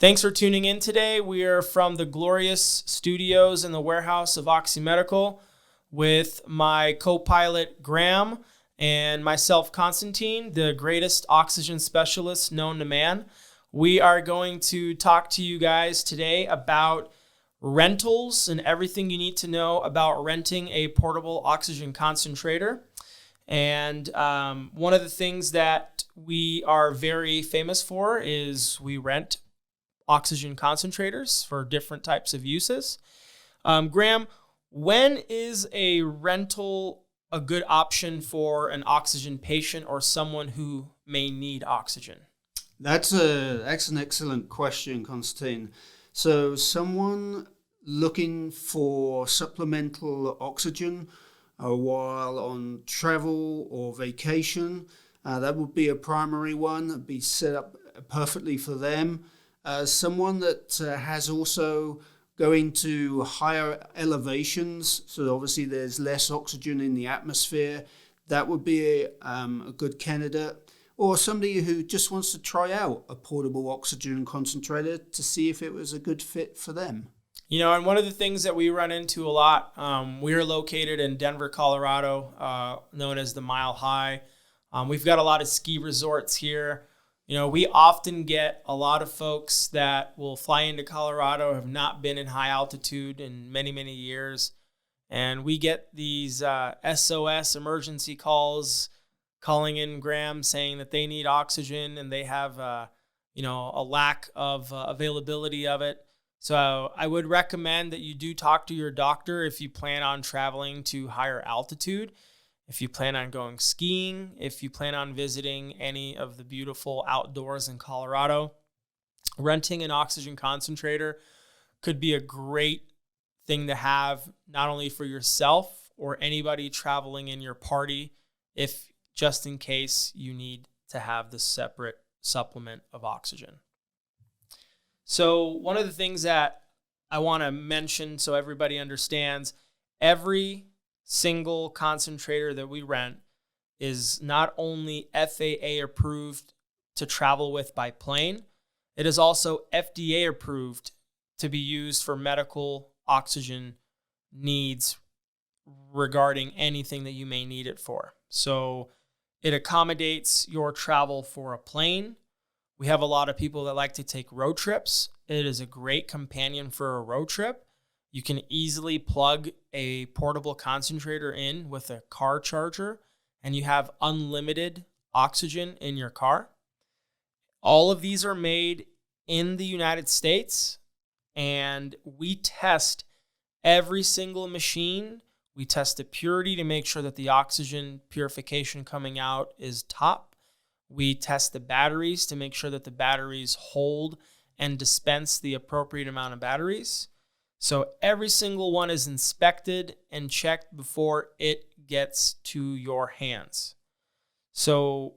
Thanks for tuning in today. We are from the glorious studios in the warehouse of OxiMedical with my co-pilot Graham and myself, Konstantin, the greatest oxygen specialist known to man. We are going to talk to you guys today about rentals and everything you need to know about renting a portable oxygen concentrator. And one of the things that we are very famous for is we rent oxygen concentrators for different types of uses. Graham, when is a rental a good option for an oxygen patient or someone who may need oxygen? That's an excellent question, Konstantin. So someone looking for supplemental oxygen while on travel or vacation, that would be a primary one. It'd be set up perfectly for them. Someone that has also going to higher elevations, so obviously there's less oxygen in the atmosphere, that would be a good candidate. Or somebody who just wants to try out a portable oxygen concentrator to see if it was a good fit for them. You know, and one of the things that we run into a lot, we are located in Denver, Colorado, known as the Mile High. We've got a lot of ski resorts here. You know, we often get a lot of folks that will fly into Colorado, have not been in high altitude in many, many years. And we get these SOS emergency calls calling in Graham saying that they need oxygen and they have, a lack of availability of it. So I would recommend that you do talk to your doctor if you plan on traveling to higher altitude. If you plan on going skiing, if you plan on visiting any of the beautiful outdoors in Colorado, renting an oxygen concentrator could be a great thing to have, not only for yourself or anybody traveling in your party, if just in case you need to have the separate supplement of oxygen. So one of the things that I want to mention so everybody understands, every single concentrator that we rent is not only FAA approved to travel with by plane, it is also FDA approved to be used for medical oxygen needs regarding anything that you may need it for. So it accommodates your travel for a plane. We have a lot of people that like to take road trips. It is a great companion for a road trip. You can easily plug a portable concentrator in with a car charger, and you have unlimited oxygen in your car. All of these are made in the United States, and we test every single machine. We test the purity to make sure that the oxygen purification coming out is top. We test the batteries to make sure that the batteries hold and dispense the appropriate amount of batteries. So every single one is inspected and checked before it gets to your hands. So,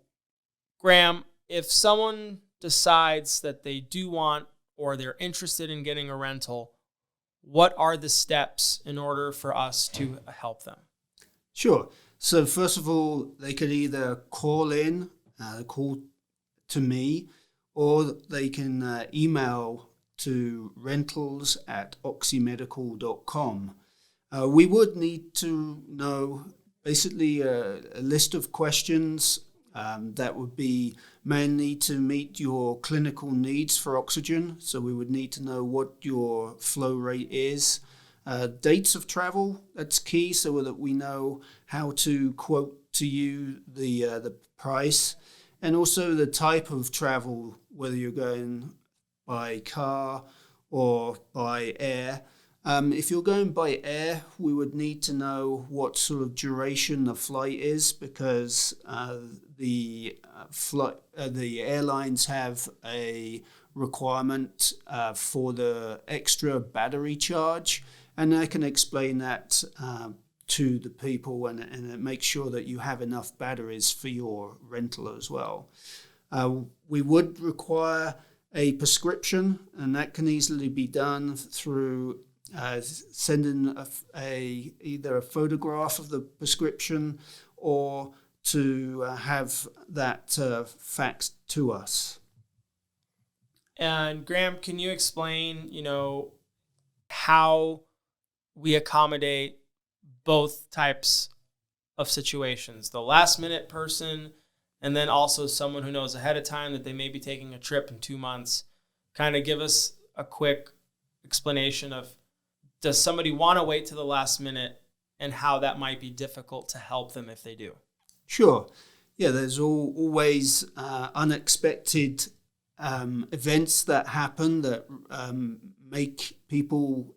Graham, if someone decides that they do want or they're interested in getting a rental, what are the steps in order for us to help them? Sure. So first of all, they could either call to me, or they can email to rentals@oximedical.com. We would need to know basically a list of questions that would be mainly to meet your clinical needs for oxygen. So we would need to know what your flow rate is. Dates of travel, that's key, so that we know how to quote to you the price. And also the type of travel, whether you're going by car or by air. If you're going by air, we would need to know what sort of duration the flight is, because the airlines have a requirement for the extra battery charge, and I can explain that to the people and make sure that you have enough batteries for your rental as well. We would require a prescription, and that can easily be done through sending either a photograph of the prescription or to have that faxed to us. And Graham, can you explain, how we accommodate both types of situations, the last minute person, and then also someone who knows ahead of time that they may be taking a trip in 2 months? Kind of give us a quick explanation of, does somebody want to wait to the last minute and how that might be difficult to help them if they do? Sure. Yeah, there's always unexpected events that happen that make people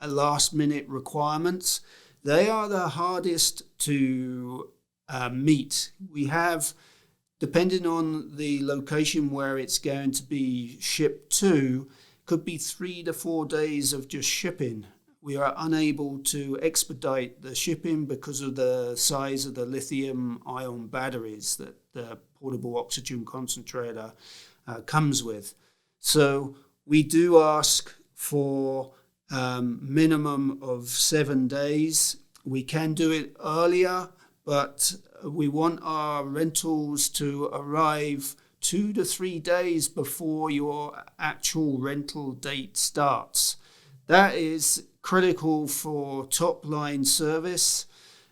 last minute requirements. They are the hardest to meet. We have, depending on the location where it's going to be shipped to, could be 3 to 4 days of just shipping. We are unable to expedite the shipping because of the size of the lithium-ion batteries that the portable oxygen concentrator comes with. So we do ask for minimum of 7 days. We can do it earlier, but we want our rentals to arrive 2 to 3 days before your actual rental date starts. That is critical for top line service,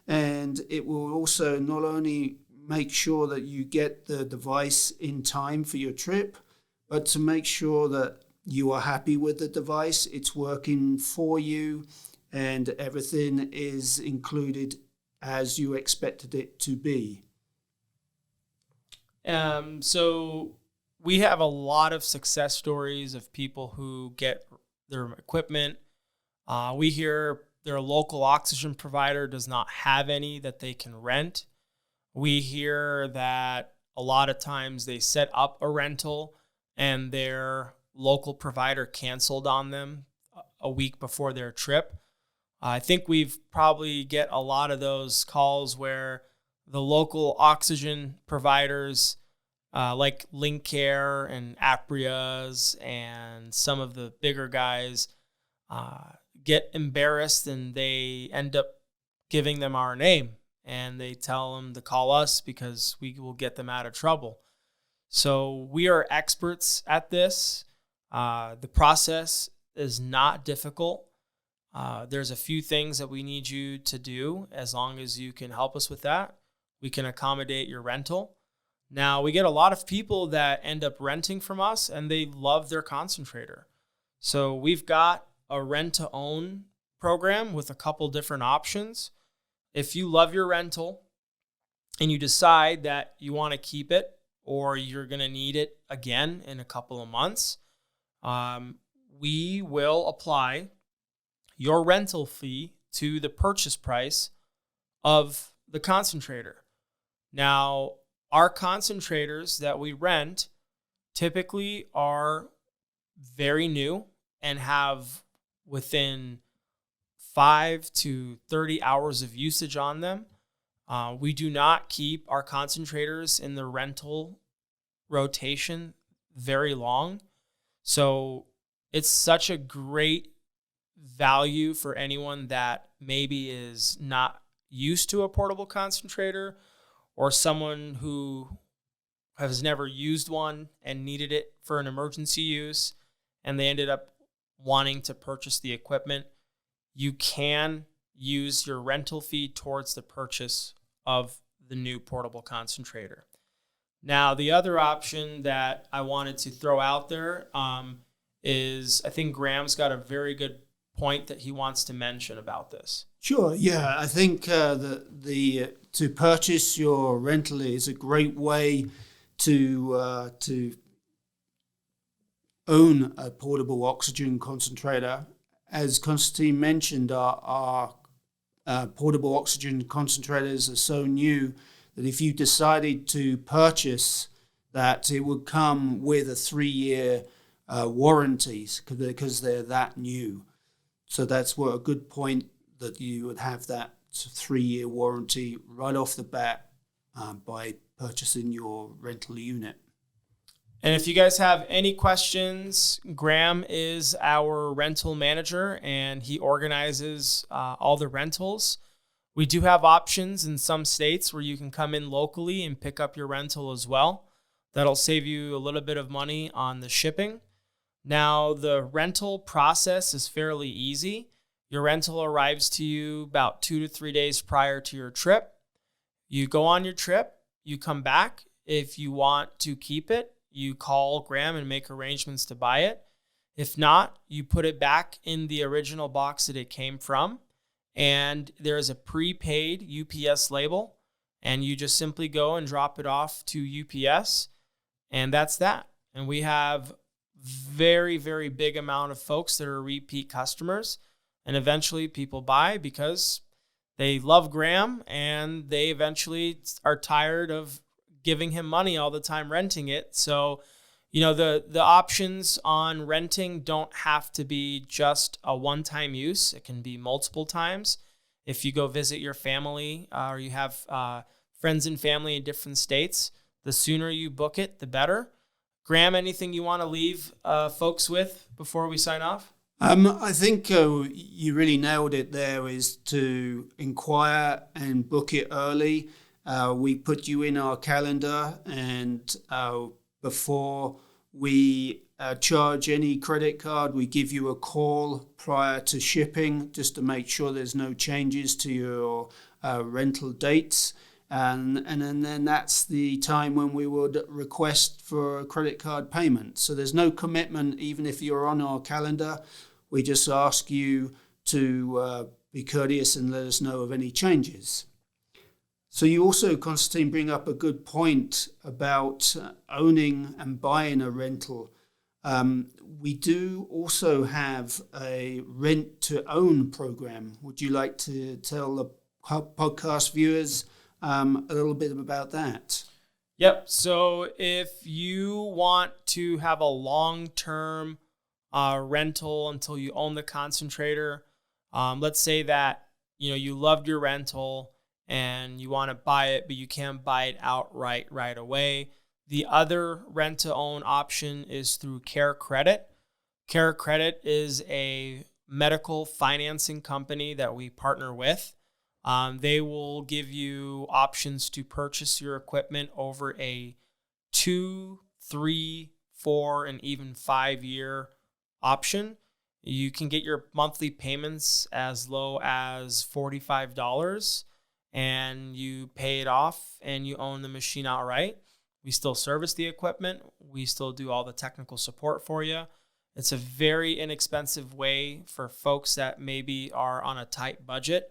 and it will also not only make sure that you get the device in time for your trip, but to make sure that you are happy with the device, it's working for you, and everything is included as you expected it to be. So we have a lot of success stories of people who get their equipment. We hear their local oxygen provider does not have any that they can rent. We hear that a lot of times they set up a rental and their local provider canceled on them a week before their trip. I think we've probably get a lot of those calls where the local oxygen providers like Lincare and Apria's and some of the bigger guys get embarrassed, and they end up giving them our name, and they tell them to call us because we will get them out of trouble. So we are experts at this. The process is not difficult. There's a few things that we need you to do. As long as you can help us with that, we can accommodate your rental. Now, we get a lot of people that end up renting from us, and they love their concentrator. So we've got a rent-to-own program with a couple different options. If you love your rental and you decide that you want to keep it or you're going to need it again in a couple of months, we will apply your rental fee to the purchase price of the concentrator. Now, our concentrators that we rent typically are very new and have within 5 to 30 hours of usage on them. We do not keep our concentrators in the rental rotation very long. So it's such a great value for anyone that maybe is not used to a portable concentrator, or someone who has never used one and needed it for an emergency use, and they ended up wanting to purchase the equipment. You can use your rental fee towards the purchase of the new portable concentrator. Now, the other option that I wanted to throw out there is, I think Graham's got a very good point that he wants to mention about this. Sure. Yeah, I think to purchase your rental is a great way to own a portable oxygen concentrator. As Konstantin mentioned, our portable oxygen concentrators are so new that if you decided to purchase that, it would come with a 3-year warranty because they're that new. So that's what a good point, that you would have that 3-year warranty right off the bat by purchasing your rental unit. And if you guys have any questions, Graham is our rental manager, and he organizes all the rentals. We do have options in some states where you can come in locally and pick up your rental as well. That'll save you a little bit of money on the shipping. Now, the rental process is fairly easy. Your rental arrives to you about 2 to 3 days prior to your trip. You go on your trip, you come back. If you want to keep it, you call Graham and make arrangements to buy it. If not, you put it back in the original box that it came from, and there is a prepaid UPS label, and you just simply go and drop it off to UPS, and that's that. And we have very, very big amount of folks that are repeat customers, and eventually people buy because they love Graham and they eventually are tired of giving him money all the time renting it. So, the options on renting don't have to be just a one-time use. It can be multiple times. If you go visit your family or you have friends and family in different states, the sooner you book it, the better. Graham, anything you want to leave folks with before we sign off? I think you really nailed it there, is to inquire and book it early. We put you in our calendar, and before we charge any credit card, we give you a call prior to shipping just to make sure there's no changes to your rental dates. And then that's the time when we would request for a credit card payment. So there's no commitment, even if you're on our calendar. We just ask you to be courteous and let us know of any changes. So you also, Konstantin, bring up a good point about owning and buying a rental. We do also have a rent-to-own program. Would you like to tell the podcast viewers a little bit about that? Yep. So if you want to have a long-term rental until you own the concentrator, let's say that you loved your rental and you want to buy it, but you can't buy it outright right away. The other rent-to-own option is through Care Credit. Care Credit is a medical financing company that we partner with. They will give you options to purchase your equipment over a 2, 3, 4, and even 5-year option. You can get your monthly payments as low as $45, and you pay it off and you own the machine outright. We still service the equipment. We still do all the technical support for you. It's a very inexpensive way for folks that maybe are on a tight budget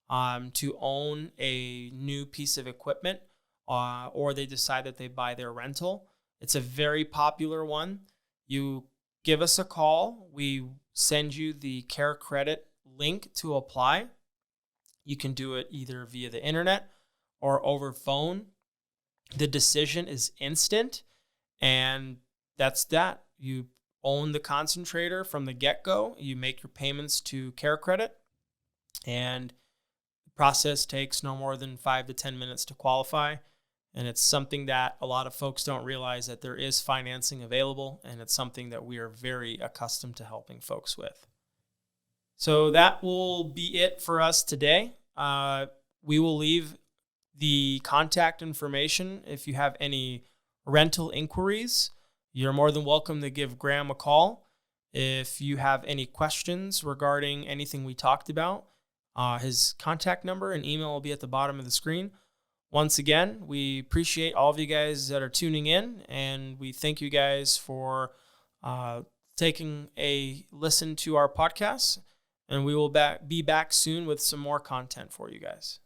to own a new piece of equipment, or they decide that they buy their rental. It's a very popular one. You give us a call. We send you the Care Credit link to apply. You can do it either via the internet or over phone. The decision is instant, and that's that. You own the concentrator from the get-go. You make your payments to Care Credit, and the process takes no more than 5 to 10 minutes to qualify. And it's something that a lot of folks don't realize, that there is financing available, and it's something that we are very accustomed to helping folks with. So that will be it for us today. We will leave the contact information. If you have any rental inquiries, you're more than welcome to give Graham a call. If you have any questions regarding anything we talked about, his contact number and email will be at the bottom of the screen. Once again, we appreciate all of you guys that are tuning in, and we thank you guys for taking a listen to our podcast, and we will be back soon with some more content for you guys.